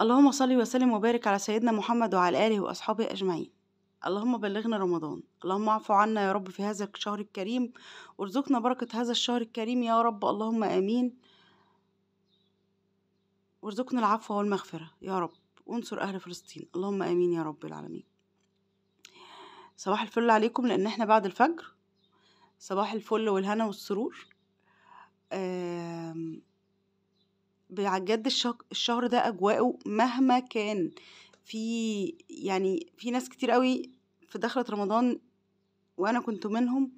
اللهم صل وسلم وبارك على سيدنا محمد وعلى آله وأصحابه أجمعين. اللهم بلغنا رمضان، اللهم اعف عنا يا رب في هذا الشهر الكريم، وارزقنا بركة هذا الشهر الكريم يا رب، اللهم آمين. وارزقنا العفو والمغفرة يا رب، وانصر أهل فلسطين، اللهم آمين يا رب العالمين. صباح الفل عليكم، لأن احنا بعد الفجر. صباح الفل والهنا والسرور. بجد الشهر ده أجواءه مهما كان في ناس كتير قوي في دخلة رمضان، وأنا كنت منهم.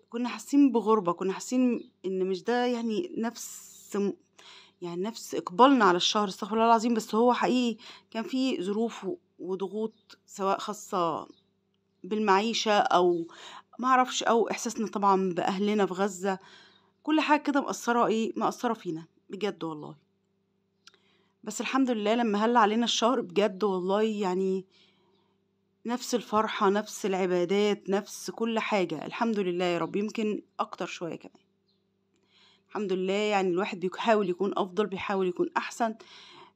كنا حاسين بغربة، كنا حاسين إن مش ده نفس إقبالنا على الشهر، استغفر الله العظيم. بس هو حقيقي كان في ظروف وضغوط، سواء خاصة بالمعيشة أو معرفش، أو إحساسنا طبعا بأهلنا في غزة. كل حاجة كده مأثرة فينا بجد والله. بس الحمد لله لما هل علينا الشهر بجد والله، يعني نفس الفرحة، نفس العبادات، نفس كل حاجة. الحمد لله يا رب، يمكن أكتر شوية كمان. الحمد لله، يعني الواحد بيحاول يكون أفضل، بيحاول يكون أحسن،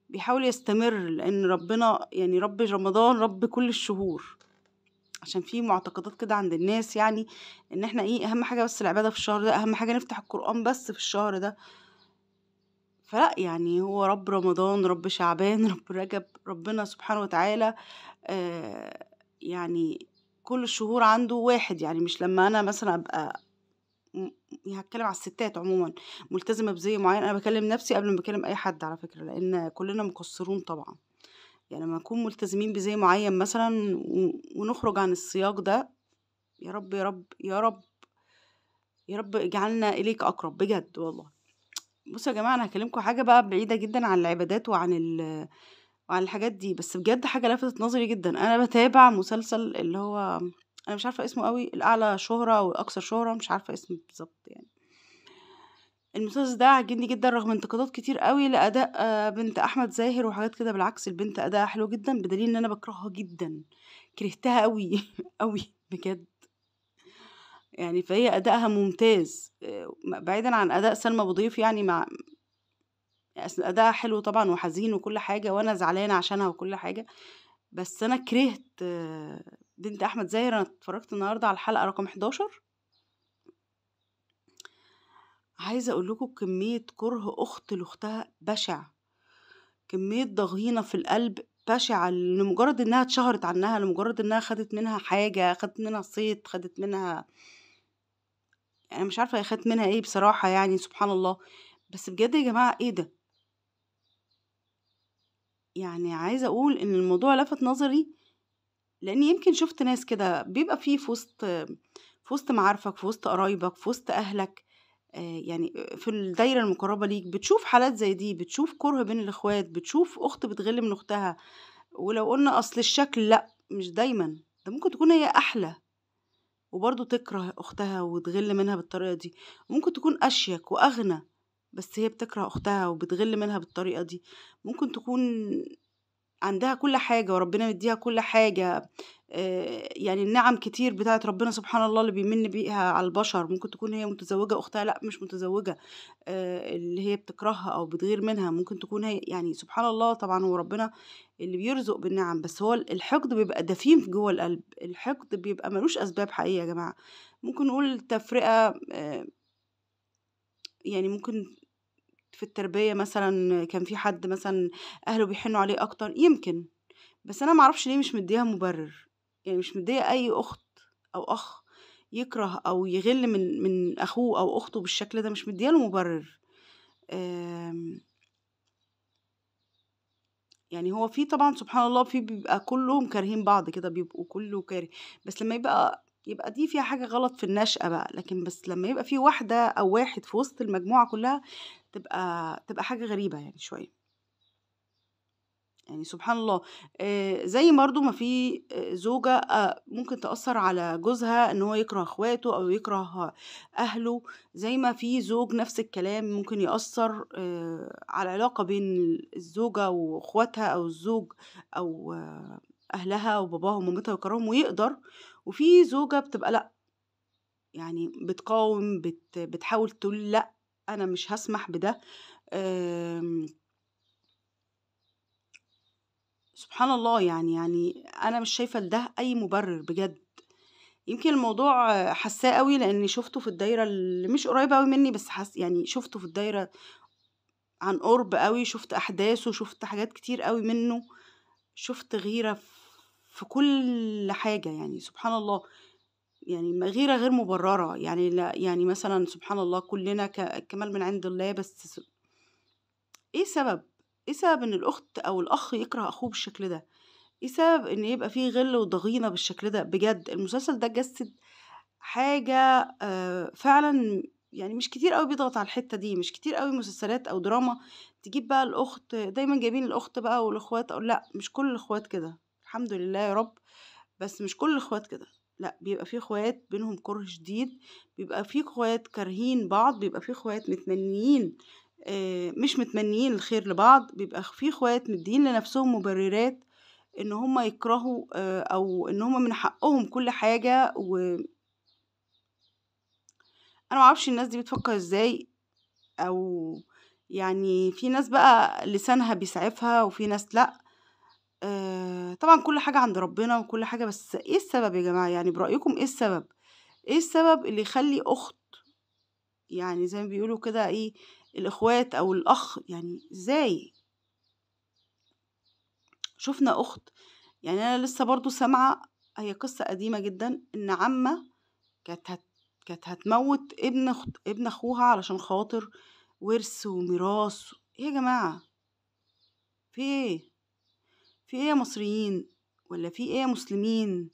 بيحاول يستمر، لأن ربنا يعني رب رمضان رب كل الشهور. عشان في معتقدات كده عند الناس، يعني إن احنا أهم حاجة بس العبادة في الشهر ده، أهم حاجة نفتح القرآن بس في الشهر ده. فلا، يعني هو رب رمضان، رب شعبان، رب رجب، ربنا سبحانه وتعالى. آه يعني كل الشهور عنده واحد. يعني مش لما أنا مثلا أبقى يعني هتكلم على الستات عموما ملتزمة بزي معين، أنا بكلم نفسي قبل ما بكلم أي حد على فكرة، لأن كلنا مقصرون طبعا. يعني لما نكون ملتزمين بزي معين مثلا ونخرج عن السياق ده، يا رب يا رب يا رب يا رب اجعلنا إليك أقرب بجد والله. بصوا يا جماعة، أنا هكلمكم حاجة بقى بعيدة جدا عن العبادات وعن الحاجات دي، بس بجد حاجة لفتت نظري جدا. أنا بتابع مسلسل اللي هو، أنا مش عارفة اسمه قوي، الأعلى شهرة أو الأكثر شهرة، مش عارفة اسمه بالظبط يعني. المسلسل ده عاجبني جدا رغم انتقادات كتير قوي لأداء بنت أحمد زاهر وحاجات كده. بالعكس، البنت أداءها حلو جدا، بدليل إن أنا بكرهها جدا، كرهتها قوي قوي بجد. يعني فهي أداءها ممتاز، بعيدا عن أداء سلمى أبو ضيف، يعني أداءها حلو طبعا وحزين وكل حاجة، وأنا زعلانة عشانها وكل حاجة. بس أنا كرهت بنت أحمد زاهر. أنا اتفرجت النهاردة على الحلقة رقم 11. عايزة أقول لكم كمية كره أخت لأختها بشع، كمية ضغينة في القلب بشعة، لمجرد إنها اتشهرت عنها، لمجرد إنها خدت منها حاجة، خدت منها صيت، خدت منها، أنا مش عارفة هي خدت منها إيه بصراحة، يعني سبحان الله. بس بجد يا جماعة إيه ده؟ يعني عايزة أقول إن الموضوع لفت نظري، لأن يمكن شفت ناس كده بيبقى في وسط معارفك، في وسط قرايبك، في وسط أهلك، يعني في الدايرة المقربة ليك، بتشوف حالات زي دي، بتشوف كره بين الإخوات، بتشوف أخت بتغل من أختها. ولو قلنا أصل الشكل، لأ مش دايما، ده ممكن تكون هي أحلى وبرضه تكره أختها وتغل منها بالطريقة دي. ممكن تكون أشيك وأغنى، بس هي بتكره أختها وبتغل منها بالطريقة دي. ممكن تكون عندها كل حاجة وربنا مديها كل حاجة، يعني النعم كتير بتاعت ربنا سبحان الله اللي بيمن بيها على البشر. ممكن تكون هي متزوجة، أختها لأ مش متزوجة، اللي هي بتكرهها أو بتغير منها. ممكن تكون هي، يعني سبحان الله طبعا هو ربنا اللي بيرزق بالنعم، بس هو الحقد بيبقى دفين في جوه القلب. الحقد بيبقى ملوش أسباب حقيقية يا جماعة. ممكن نقول تفرقة، يعني ممكن في التربية مثلا كان في حد مثلا أهله بيحنوا عليه أكتر يمكن. بس أنا معرفش ليه مش مديها مبرر، يعني مش مدية أي أخت أو أخ يكره أو يغل من أخوه أو أخته بالشكل ده، مش مدياله مبرر. آم، يعني هو في طبعا سبحان الله، في بيبقى كلهم كارهين بعض كده، بيبقوا كله كاره. بس لما يبقى دي فيها حاجة غلط في النشأة بقى. لكن بس لما يبقى في واحدة أو واحد في وسط المجموعة كلها، تبقى حاجة غريبة يعني شوية. يعني سبحان الله. زي برضه ما في زوجة ممكن تأثّر على جوزها إن هو يكره أخواته أو يكره أهله، زي ما في زوج نفس الكلام ممكن يأثّر على العلاقة بين الزوجة وأخواتها، أو الزوج أو أهلها وباباها ومامتها ويكرههم ويقدر. وفي زوجة بتبقى لأ، يعني بتقاوم، بتحاول تقول لأ، أنا مش هاسمح بده. آمم سبحان الله يعني أنا مش شايفة لده أي مبرر بجد. يمكن الموضوع حاساه أوي لإني شُفته في الدايرة اللي مش قريبة أوي منّي، بس يعني شُفته في الدايرة عن قُرب أوي، شُفت أحداثه، شُفت حاجات كتير أوي منّه، شُفت غيرة في كل حاجة يعني سبحان الله. يعني غيرة غير مبررة، يعني لا يعني مثلًا سبحان الله كُلّنا الكمال من عند الله، بس إيه السبب؟ إيه سبب إن الأخت أو الأخ يكره أخوه بالشكل ده؟ إيه سبب إن يبقى في غِل وضغينة بالشكل ده؟ بجد المسلسل ده جسّد حاجة فعلًا يعني مش كتير أوي بيضغط على الحتّة دي، مش كتير أوي مسلسلات أو دراما تجيب بقى الأخت دايمًا جايبين الأخت بقى والأخوات لأ، مش كل الأخوات كده، الحمد لله يا رب، بس مش كل الأخوات كده، لأ، بيبقى في أخوات بينهم كُره شديد، بيبقى في أخوات كارهين بعض، بيبقى في أخوات متمنيين مش متمنيين الخير لبعض، بيبقى في أخوات مدّيين لنفسهم مبررات إن هُم يكرهوا أو إن هُم من حقهم كل حاجة أنا ما أعرفش الناس دي بتفكّر إزاي أو يعني في ناس بقى لسانها بيسعفها وفي ناس لأ. طبعًا كل حاجة عند ربنا وكل حاجة، بس إيه السبب يا جماعة؟ يعني برأيكم إيه السبب؟ إيه السبب اللي يخلّي أخت يعني زي ما بيقولوا كده إيه، الإخوات أو الأخ يعني إزاي؟ شُفنا أخت يعني أنا لسه برضه سامعة هي قصة قديمة جدًا، إن عمّة كانت هت كانت هتموّت ابن أخوها علشان خاطر ورث وميراث، إيه يا جماعة، في إيه؟ في إيه يا مصريين والّا في إيه يا مسلمين؟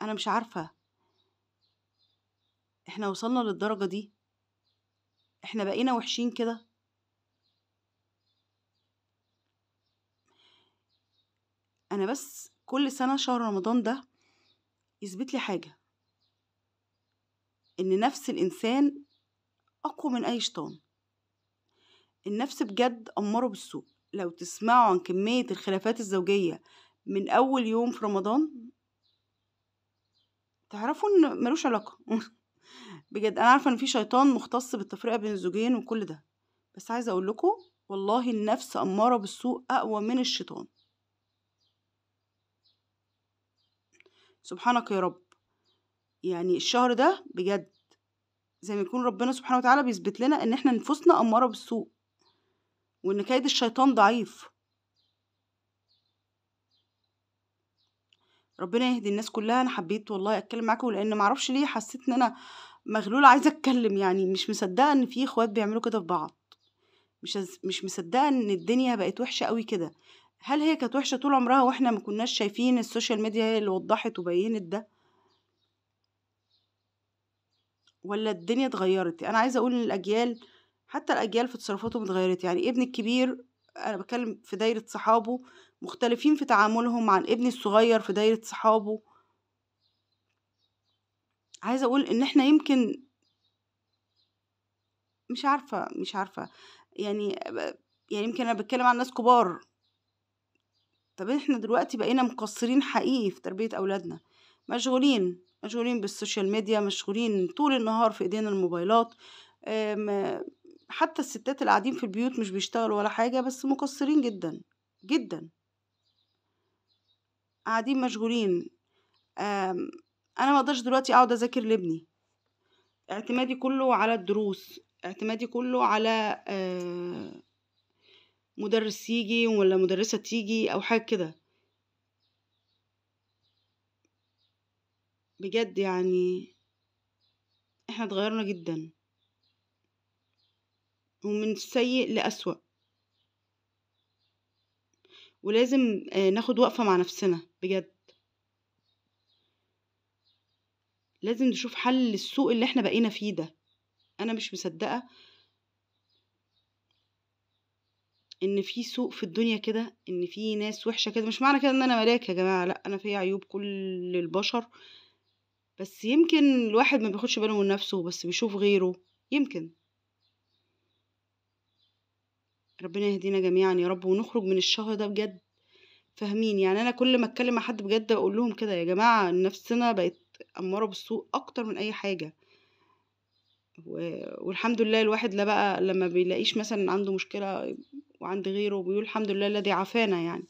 أنا مش عارفة، إحنا وصلنا للدرجة دي؟ إحنا بقينا وِحشين كده؟ أنا بس كل سنة شهر رمضان ده يثبت لي حاجة، إن نَفْس الإنسان أقوى من أي شيطان، النَفْس بجد أمّارة بالسوء، لو تسمعوا عن كمية الخلافات الزوجية من أول يوم في رمضان، تعرفوا إن ما لوش علاقة. بجد أنا عارفة إن في شيطان مختص بالتفرقة بين الزوجين وكل ده، بس عايزة أقول لكم والله النَفْس أمّارة بالسوء أقوى من الشيطان، سبحانك يا رب. يعني الشهر ده بجد زي ما يكون ربنا سبحانه وتعالى بيثبت لنا إن إحنا نفوسنا أمارة بالسوء، وإن كيد الشيطان ضعيف. ربنا يهدي الناس كلها. أنا حبيت والله أتكلم معاكم لأن ما أعرفش ليه حسيت إن أنا مغلولة عايزة أتكلم، يعني مش مصدقة إن في إخوات بيعملوا كده في بعض، مش مصدقة إن الدنيا بقت وحشة أوي كده. هل هي كانت وحشة طول عمرها وإحنا ما كناش شايفين؟ السوشيال ميديا هي اللي وضحت وبينت ده، والّا الدنيا اتغيّرت؟ أنا عايزة أقول إن الأجيال حتى الأجيال في تصرفاتهم اتغيّرت، يعني ابني الكبير أنا باتكلّم في دايرة صحابه مختلفين في تعاملهم عن ابني الصغير في دايرة صحابه. عايزة أقول إن إحنا يمكن مش عارفة يعني يعني يمكن أنا باتكلّم عن ناس كبار، طَب إحنا دلوقتي بقينا مقصّرين حقيقي في تربية أولادنا، مشغولين بالسوشيال ميديا، مشغولين طول النهار في إيدينا الموبايلات. آمم، حتى الستات اللي قاعدين في البيوت مش بيشتغلوا ولا حاجة، بس مقصّرين جدًا، جدًا، قاعدين مشغولين. آمم، أنا ما أقدرش دلوقتي أقعد أذاكر لابني، اعتمادي كلّه على الدروس، اعتمادي كلّه على مُدرِّس ييجي والّا مُدرِّسة تيجي أو حاجة كده، بجد يعني إحنا اتغيّرنا جدًا، ومن السيء لأسوأ، ولازم ناخد وقفة مع نفسنا بجد، لازم نشوف حل للسوء اللي إحنا بقينا فيه ده. أنا مش مصدقة إن في سوء في الدنيا كده، إن في ناس وحشة كده، مش معنى كده إن أنا ملاك يا جماعة، لأ أنا فيّا عيوب كل البشر، بس يمكن الواحد ما بياخدش باله من نفسه بس بيشوف غيره، يمكن. ربنا يهدينا جميعًا يا رب ونخرج من الشهر ده بجد فاهمين. يعني أنا كل ما أتكلم مع حد بجد أقول لهم كده يا جماعة نفسنا بقت أمارة بالسوء أكتر من أي حاجة. والحمد لله الواحد لا بقى لما بيلاقيش مثلا عنده مشكلة وعند غيره بيقول الحمد لله الذي عافانا يعني.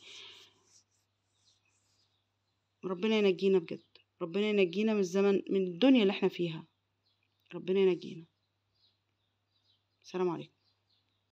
ربنا ينجينا بجد، ربنا ينجينا من الزمن، من الدنيا اللي احنا فيها، ربنا ينجينا. سلام عليكم.